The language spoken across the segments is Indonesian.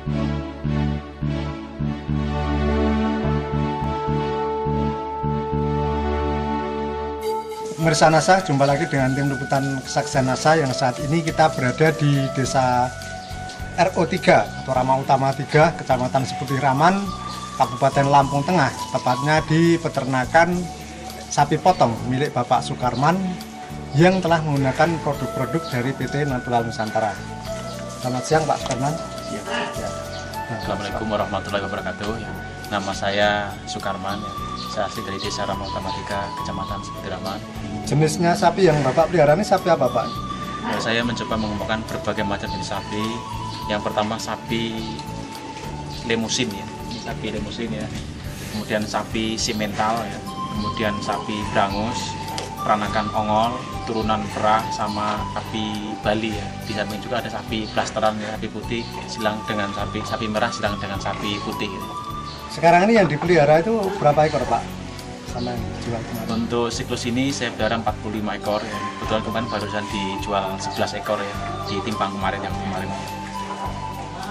Pemirsa NASA, jumpa lagi dengan tim liputan kesaksian NASA yang saat ini kita berada di desa RO3 atau Rama Utama 3, Kecamatan Seputih Raman, Kabupaten Lampung Tengah, tepatnya di peternakan sapi potong milik Bapak Sukarman yang telah menggunakan produk-produk dari PT Natural Nusantara. Selamat siang Pak Sukarman. Ya. Assalamualaikum warahmatullahi wabarakatuh. Nama saya Sukarman. Saya asli dari desa Rama Utama 3, Kecamatan Seputih Raman. Jenisnya sapi yang Bapak pelihara ini sapi apa Pak? Ya, saya mencoba mengembangkan berbagai macam jenis sapi. Yang pertama sapi lemusin ya, sapi lemusin ya. Kemudian sapi simental ya. Kemudian sapi brangus, peranakan ongol, turunan perah, sama sapi Bali ya. Di samping juga ada sapi blasteran ya, sapi putih silang dengan sapi merah silang dengan sapi putih. Ya. Sekarang ini yang dipelihara itu berapa ekor Pak? Sama yang dijual kemarin? Untuk siklus ini saya pelihara 45 ekor ya. Kebetulan kemarin barusan dijual 11 ekor ya, ditimbang kemarin yang kemarin.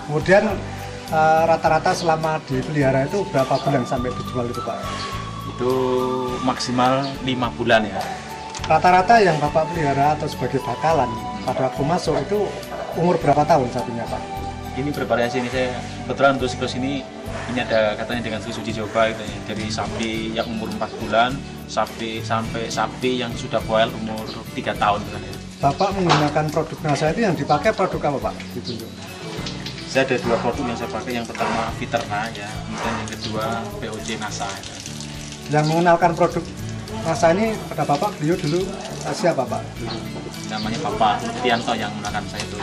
Kemudian rata-rata selama dipelihara itu berapa bulan sampai dijual itu Pak? Itu maksimal 5 bulan ya. Rata-rata yang Bapak pelihara atau sebagai bakalan pada waktu masuk itu umur berapa tahun sapinya Pak? Ini bervariasi, ini saya kebetulan untuk siklus ini ada katanya dengan uji coba gitu ya. Dari sapi yang umur 4 bulan sampai sapi yang sudah boil umur 3 tahun gitu ya. Bapak menggunakan produk NASA itu yang dipakai produk apa Pak? Ditunjuk. Saya ada 2 produk yang saya pakai, yang pertama Viterna ya, kemudian yang kedua POC NASA ya. Yang mengenalkan produk NASA ini pada Bapak, beliau dulu siapa Pak? Namanya Bapak Tianto yang mengenalkan saya itu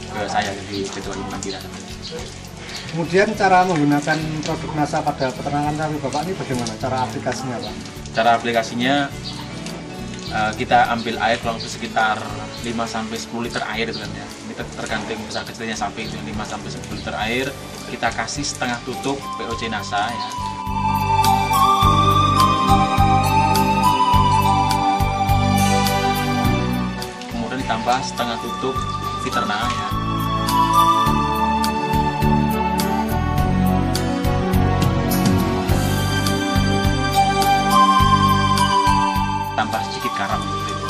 ke saya di Ketua Mandira. Kemudian cara menggunakan produk NASA pada peternakan sapi Bapak ini bagaimana? Cara aplikasinya Pak? Cara aplikasinya kita ambil air kurang lebih sekitar 5-10 liter air gitu kan ya. Ini tergantung besar kecilnya sapi itu, 5-10 liter air kita kasih setengah tutup POC NASA ya. Kemudian ditambah setengah tutup Viterna ya. Tambah sedikit garam seperti itu.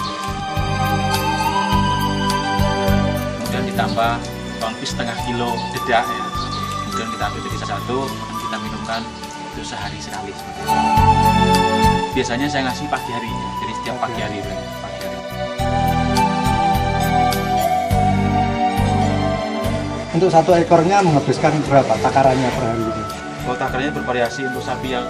Kemudian ditambah kurang lebih setengah kilo dedak ya. Kemudian kita ambil jadi satu, kita minumkan itu sehari sekali seperti itu. Biasanya saya ngasih pagi hari ya. Jadi setiap pagi hari itu. Untuk satu ekornya menghabiskan berapa takarannya per hari ini? Kalau takarannya bervariasi. Untuk sapi yang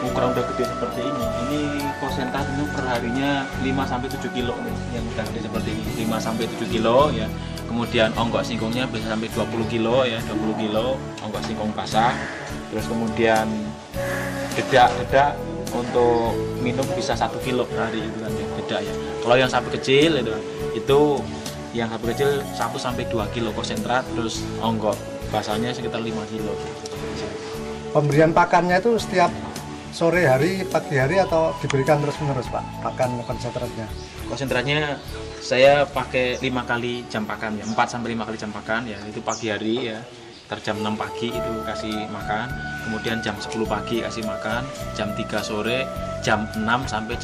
ukuran udah gede seperti ini konsentrat itu per harinya 5-7 kilo nih, yang udah gede seperti ini, 5-7 kilo ya. Kemudian onggok singkongnya bisa sampai 20 kilo ya, 20 kilo onggok singkong basah. Terus kemudian dedak untuk minum bisa 1 kilo per hari itu kan ya, dedak ya. Kalau yang sapi kecil itu yang sapi kecil 1-2 kilo konsentrat, terus onggok basahnya sekitar 5 kilo. Pemberian pakannya itu setiap sore hari, pagi hari, atau diberikan terus-menerus Pak, pakan konsentratnya? Konsentratnya saya pakai 5 kali jam pakan ya, 4-5 kali jam pakan ya, itu pagi hari ya, jam 6 pagi itu kasih makan, kemudian jam 10 pagi kasih makan, jam 3 sore, jam 6 sampai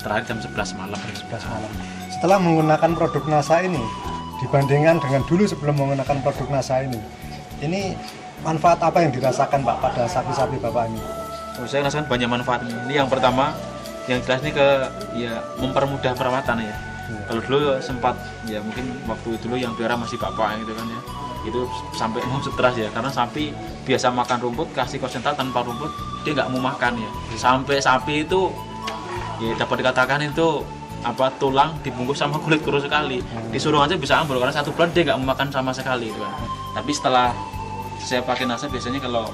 terakhir jam 11 malam. 11 malam. Setelah menggunakan produk NASA ini, dibandingkan dengan dulu sebelum menggunakan produk NASA ini manfaat apa yang dirasakan Pak pada sapi-sapi Bapak ini? Saya rasakan banyak manfaat. Ini yang pertama, yang jelas ini mempermudah perawatan ya. Kalau dulu sempat ya, mungkin waktu dulu yang pelihara masih bapak gitu kan ya, itu sampai stres ya, karena sapi biasa makan rumput, kasih konsentrat tanpa rumput dia nggak mau makan ya. Sampai sapi itu ya dapat dikatakan itu tulang dibungkus sama kulit kuru sekali, disuruh aja bisa ambil, karena 1 bulan dia nggak mau makan sama sekali gitu kan. Tapi setelah saya pakai NASA, biasanya kalau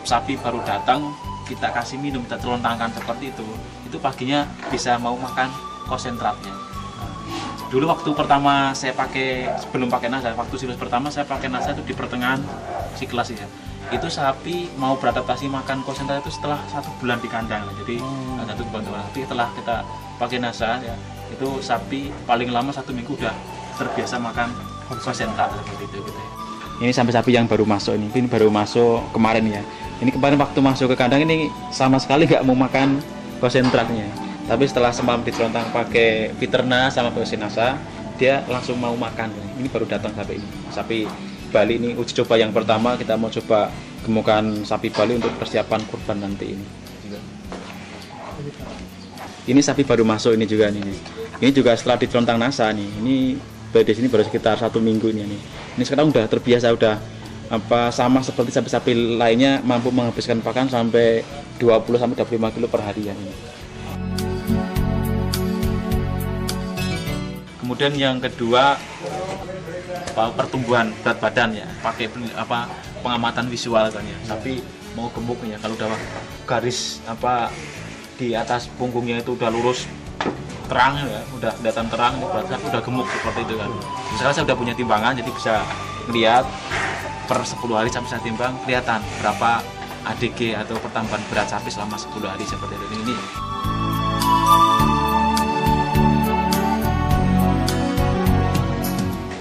sapi baru datang kita kasih minum, kita telontangkan seperti itu paginya bisa mau makan konsentratnya. Dulu waktu pertama saya pakai, sebelum pakai NASA, waktu siklus pertama saya pakai NASA itu di pertengahan siklus ya. Itu sapi mau beradaptasi makan konsentrat itu setelah 1 bulan di kandang. Jadi 1 bulan. Tapi setelah kita pakai NASA ya, itu sapi paling lama 1 minggu udah terbiasa makan konsentrat seperti itu gitu ya. Ini sampai sapi yang baru masuk ini baru masuk kemarin ya. Ini kemarin waktu masuk ke kandang ini sama sekali nggak mau makan konsentratnya. Tapi setelah semalam diterontang pakai Viterna sama Biosinasa, dia langsung mau makan. Ini baru datang sapi ini. Sapi Bali ini uji coba yang pertama, kita mau coba gemukan sapi Bali untuk persiapan kurban nanti ini. Ini sapi baru masuk ini juga nih. Ini juga setelah diterontang NASA nih. Ini di sini baru sekitar 1 minggu ini. Ini sekarang udah terbiasa, udah sama seperti sapi-sapi lainnya, mampu menghabiskan pakan sampai 20-25 kilo per harian ini. Kemudian yang kedua pertumbuhan berat badan ya, pakai pengamatan visual kan ya. Sapi mau gemuk ya, kalau udah garis di atas punggungnya itu udah lurus terang ya, udah kelihatan terang, berarti udah gemuk seperti itu kan. Misalnya saya udah punya timbangan, jadi bisa lihat per 10 hari sampai saya timbang kelihatan berapa ADG atau pertambahan berat sapi selama 10 hari seperti itu. Ini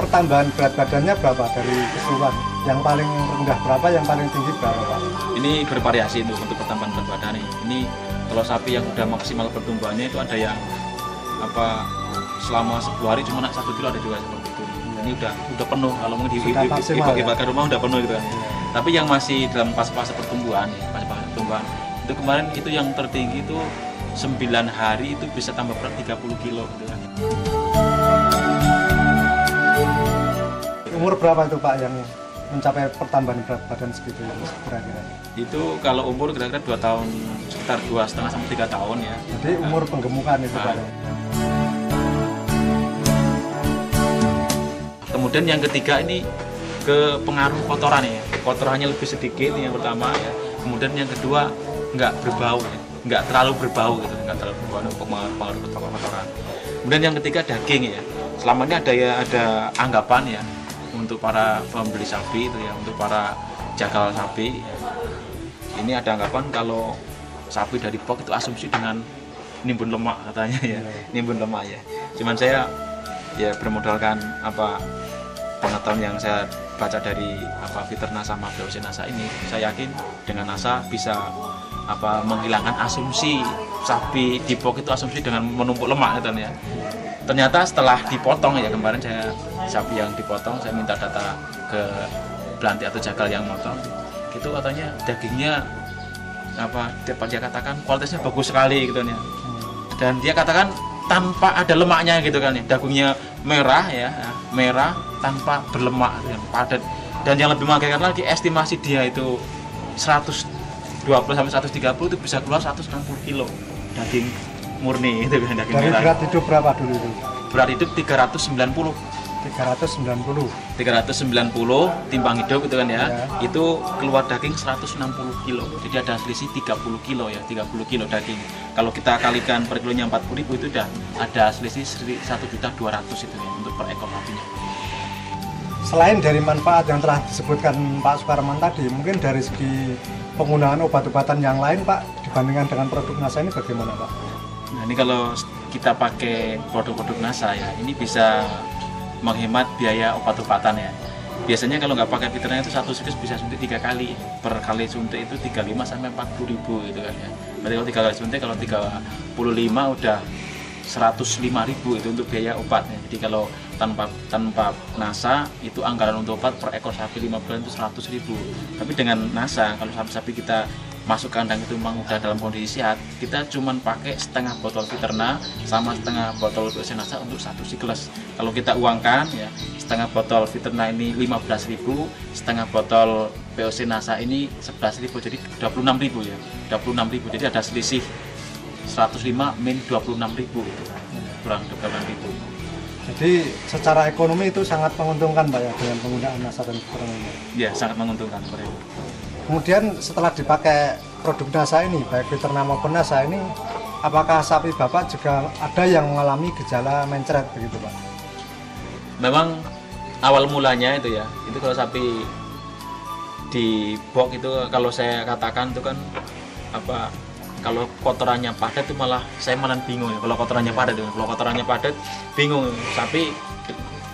pertambahan berat badannya berapa dari keseluruhan? Yang paling rendah berapa, yang paling tinggi berapa, Pak? Ini bervariasi untuk pertambahan berat badan ini. Kalau sapi yang udah maksimal pertumbuhannya itu ada yang selama 10 hari cuma 1 kilo, ada juga seperti itu. Ini udah penuh, kalau mau dibagi-bagi rumah udah penuh gitu kan. Tapi yang masih dalam fase pertumbuhan ya, fase pertumbuhan itu kemarin itu yang tertinggi itu 9 hari itu bisa tambah berat 30 kilo gitu kan. Umur berapa itu Pak yang mencapai pertambahan berat badan segitu kira-kira? Itu kalau umur kira-kira 2 tahun, sekitar 2,5 sampai 3 tahun ya. Jadi umur penggemukan itu Pak. Kemudian yang ketiga ini ke pengaruh kotoran ya. Kotorannya lebih sedikit yang pertama ya. Kemudian yang kedua nggak berbau ya. Nggak terlalu berbau gitu, nggak terlalu berbau untuk pengaruh kotoran. Kemudian yang ketiga daging ya. Selama ini ada anggapan ya untuk para pembeli sapi itu ya, untuk para jagal sapi ya. Ini ada anggapan kalau sapi dari pok itu asumsi dengan nimbun lemak katanya ya, nimbun lemak ya. Cuman saya ya bermodalkan pengetahuan yang saya baca dari Viterna sama Biosinasa ini, saya yakin dengan NASA bisa menghilangkan asumsi sapi di pok itu asumsi dengan menumpuk lemak gitu ya. Ternyata setelah dipotong ya, kemarin sapi yang dipotong saya minta data ke belanti atau jagal yang motong, itu katanya dagingnya dia katakan kualitasnya bagus sekali gitu ya. Dan dia katakan tanpa ada lemaknya gitu kan ya, dagingnya merah ya, merah tanpa berlemak dan padat. Dan yang lebih mengagetkan lagi, estimasi dia itu 120 sampai 130 itu bisa keluar 160 kilo daging murni itu kan, daging dari merah. Berat hidup berapa dulu itu? Berat hidup 390 timbang hidup gitu kan ya. Itu keluar daging 160 kilo, jadi ada selisih 30 kilo ya, 30 kilo daging. Kalau kita kalikan per kilonya 40.000 itu udah ada selisih 1.200.000 itu ya untuk per ekor sapinya. Selain dari manfaat yang telah disebutkan Pak Sukarman tadi, mungkin dari segi penggunaan obat-obatan yang lain Pak, dibandingkan dengan produk NASA ini bagaimana Pak? Nah ini kalau kita pakai produk-produk NASA ya, ini bisa menghemat biaya obat-obatan ya. Biasanya kalau nggak pakai Viterna itu satu siklus bisa suntik 3 kali, per kali suntik itu 35 sampai 40.000 gitu kan ya. Berarti kalau 3 kali suntik, kalau 35 udah 105.000 itu untuk biaya obatnya. Jadi kalau tanpa NASA itu anggaran untuk obat per ekor sapi 5 bulan itu 100.000. Tapi dengan NASA kalau sapi-sapi kita masuk kandang itu memang udah dalam kondisi sehat, kita cuman pakai setengah botol Viterna sama setengah botol Biosinasa untuk satu siklus. Kalau kita uangkan ya, setengah botol Viterna ini 15.000, setengah botol Biosinasa ini 11.000, jadi 26.000 ya, 26.000. Jadi ada selisih 105 min 26.000 gitu, kurang 26.000. Jadi secara ekonomi itu sangat menguntungkan Pak ya dengan penggunaan NASA dan Viterna ini. Ya, sangat menguntungkan Pak. Kemudian setelah dipakai produk NASA ini, baik Viterna maupun NASA ini, apakah sapi Bapak juga ada yang mengalami gejala mencret begitu Pak? Memang awal mulanya itu ya, itu kalau sapi di box itu kalau saya katakan itu kan kalau kotorannya padat itu saya malah bingung ya. Kalau kotorannya padat bingung. Sapi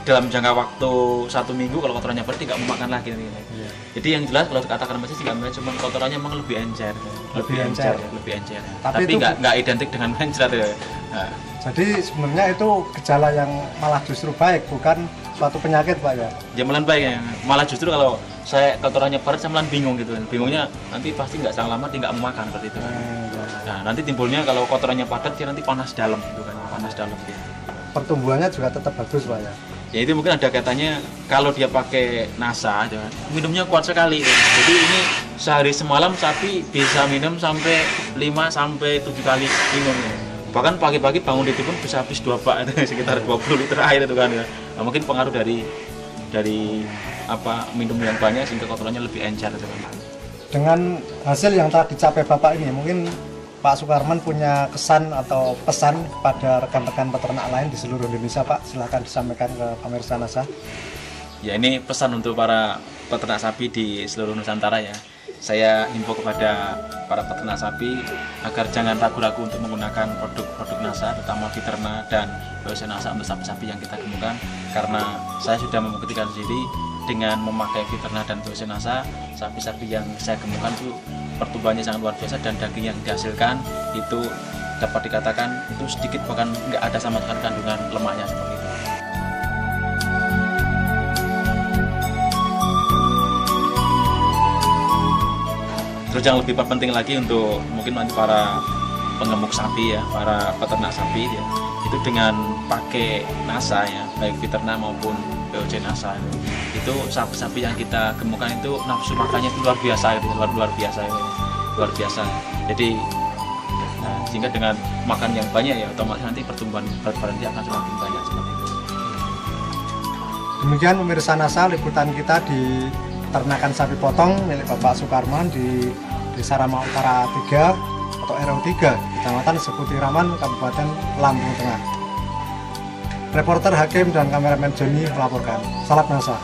dalam jangka waktu 1 minggu kalau kotorannya bersih nggak mau makan lagi nanti. Iya. Jadi yang jelas kalau dikatakan bersih nggak cuma kotorannya memang lebih encer, Lebih encer. lebih encer. Tapi Tapi itu nggak identik dengan mencret ya. Nah, Jadi sebenarnya itu gejala yang malah justru baik, bukan suatu penyakit Pak ya. ya malah baik ya. Malah justru kalau saya kotorannya padat saya malah bingung gitu. Bingungnya nanti pasti nggak selang lama dia nggak mau makan seperti itu. Nah nanti timbulnya kalau kotorannya padat dia nanti panas dalam gitu kan, panas dalam dia. Pertumbuhannya juga tetap bagus Pak ya. Ya itu mungkin ada kaitannya kalau dia pakai nasa, gitu kan, minumnya kuat sekali. Jadi ini sehari semalam sapi bisa minum sampai 5 sampai 7 kali minum. Bahkan pagi-pagi bangun itu pun bisa habis 2 bak itu sekitar 20 liter air itu kan ya. Nah, mungkin pengaruh dari apa minum yang banyak sehingga kotorannya lebih encer itu kan. Dengan hasil yang telah dicapai Bapak ini, mungkin Pak Sukarman punya kesan atau pesan pada rekan-rekan peternak lain di seluruh Indonesia Pak, silahkan disampaikan ke pemirsa NASA. Ya ini pesan untuk para peternak sapi di seluruh Nusantara ya. Saya himbau kepada para peternak sapi agar jangan ragu-ragu untuk menggunakan produk-produk NASA, terutama Fiterna dan BOC NASA untuk sapi-sapi yang kita temukan, karena saya sudah membuktikan sendiri dengan memakai Fiterna dan BOC NASA, sapi-sapi yang saya temukan itu pertumbuhannya sangat luar biasa dan daging yang dihasilkan itu dapat dikatakan itu sedikit bahkan nggak ada sama sekali kandungan lemaknya seperti itu. Terus yang lebih penting lagi untuk mungkin nanti para pengemuk sapi ya, para peternak sapi ya, itu dengan pakai NASA ya, baik Fiterna maupun BOC NASA itu sapi-sapi yang kita gemukan itu nafsu makannya itu luar biasa itu, luar biasa. Jadi sehingga dengan makan yang banyak ya otomatis nanti pertumbuhan berat badan dia akan semakin banyak seperti itu. Demikian pemirsa NASA liputan kita di peternakan sapi potong milik Bapak Sukarman di Desa Rama Utara 3 atau RO 3, Kecamatan Seputi Raman, Kabupaten Lampung Tengah. Reporter Hakim dan kameramen Joni melaporkan. Salam NASA.